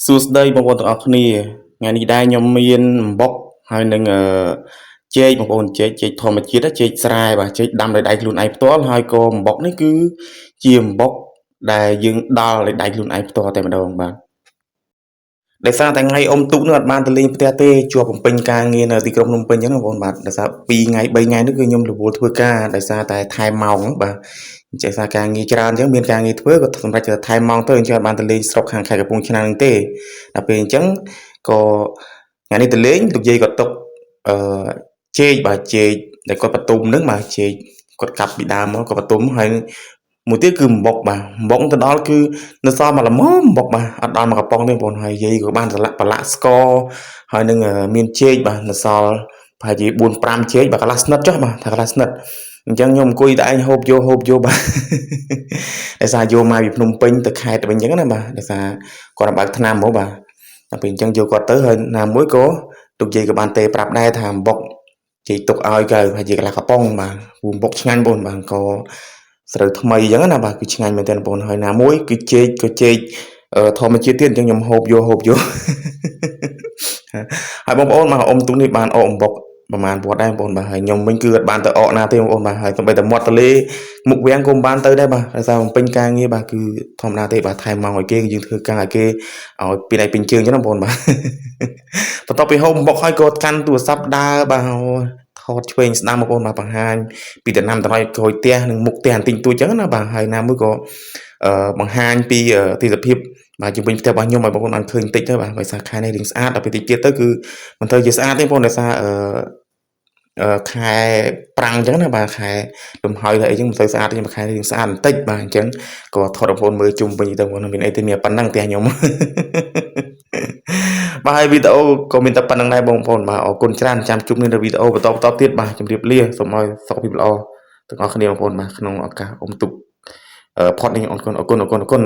សួស្តីបងប្អូនទាំងអស់គ្នាថ្ងៃនេះដែរខ្ញុំមានអំបុកហើយនឹងចេកបងប្អូនចេកធម្មជាតិចេកស្រែបាទចេកដាំដោយដៃខ្លួនឯងផ្ទាល់ហើយក៏អំបុកនេះគឺជាអំបុកដែលយើងដាល់ដោយដៃខ្លួនឯងផ្ទាល់តែម្ដងបាទដោយសារតែថ្ងៃអុំទូកនោះអត់បានទៅលេងផ្ទះទេជាប់បំពេញការងារនៅទីក្រុងភ្នំពេញអញ្ចឹងបងប្អូនបាទដោយសារ2ថ្ងៃ3ថ្ងៃនេះគឺខ្ញុំរវល់ធ្វើការដោយសារតែថែមម៉ោងបាទចេះសារការងារច្រើនអញ្ចឹងមានការងារធ្វើក៏សម្រាប់ថែមម៉ោងទៅអញ្ចឹងអត់បានទៅលេងស្រុកខាងខេត្តកំពង់ឆ្នាំងនឹងទេដល់ពេលអញ្ចឹងក៏ថ្ងៃនេះទៅលេងលោកយាយគាត់ຕົកអឺចេកបាទចេកដែលគាត់បន្ទុំហ្នឹងបាទចេកគាត់កាប់ពីដើមមកគាត់បន្ទុំហើយមួយទៀតគឺអំបុកបាទអំបុកទៅដល់គឺនៅសល់មកល្មមអំបុកបាទអត់ដល់មកកំប៉ុងទេបងប្អូនហើយយាយក៏បានប្រឡាក់ស្ករហើយនឹងមានចេកបាទនៅសល់ប្រហែលជា4 5ចេកបាទកន្លះស្និតចុះបាទថាកន្លះស្និតអញ្ចឹងខ្ញុំអង្គុយតែឯងហូបយកបាទដោយសារយកមកពីភ្នំពេញទៅខេត្តទៅវិញអញ្ចឹងណាបាទដោយសារគាត់បើកថ្នាំមកបាទដល់ពេលអញ្ចឹងយកគាត់ទៅហើយណាមួយក៏លោកយាយក៏បានទេប្រាប់ដែរថាអំបុកចេកទុកឲ្យក៏ប្រហែលជាកន្លះកំប៉ុងបាទអំបុកឆ្ងាញ់បងបាទក៏ស្រូវថ្មីអញ្ចឹងណាបាទគឺឆ្ងាញ់មែនទែនបងហើយណាមួយគឺចេកធម្មជាតិទៀតអញ្ចឹងខ្ញុំហូបយកហើយបងប្អូនមកអ៊ំទូនេះបានអកអំបុកប្រហែលវត្តដែរបងប្អូនបាទហើយខ្ញុំវិញគឺអត់បានទៅអកណាទេបងប្អូនបាទហើយទៅបីតែមាត់ទលេមុខវាំងក៏មិនបានទៅដែរបាទដោយសារបំពេញការងារបាទគឺធម្មតាទេបាទថែមម៉ោងឲ្យគេយើងធ្វើការឲ្យគេឲ្យពីដៃពេញជើងអញ្ចឹងបងប្អូនបាទបន្ទាប់ពីហូបអំបុកហើយក៏កាន់ទូរស័ព្ទដើរបាទថតឆ្វេងស្ដាំបងប្អូនបាទបង្ហាញពីដំណាំតម្រៃក្រួយផ្ទះនិងមុខផ្ទះបន្តិចតួចអញ្ចឹងណាបាទហើយណាមួយក៏បង្ហាញពីទេសភាពបាទជំនាញផ្ទះរបស់ខ្ញុំឲ្យបងប្អូនបានឃើញបន្តិចទៅបាទដោយសារខែនេះរៀងស្អាតដល់ពេលតិចទៀតទៅគឺមិនត្រូវជាស្អាតទេបងប្អូនដោយសារខែប្រាំងអញ្ចឹងណាបាទខែលំហើយទៅអីចឹងមិនសូវស្អាតទេខែនេះរៀងស្អាតបន្តិចបាទអញ្ចឹងក៏ថតបងប្អូនមើលជុំវិញទៅបងប្អូនមានអីទេមានប៉ុណ្ណឹងផ្ទះខ្ញុំបាទហើយវីដេអូក៏មានតែប៉ុណ្្នឹងដែរបងប្អូនបាទអរគុណច្រើនចាំជួបគ្នានៅវីដេអូបន្តទៀតបាទជម្រាបលាសូមឲ្យសុខភាពល្អទាំងអស់គ្នាបងប្អូនបាទក្នុងឱកាសអុំទូកផុតនេះអរគុណ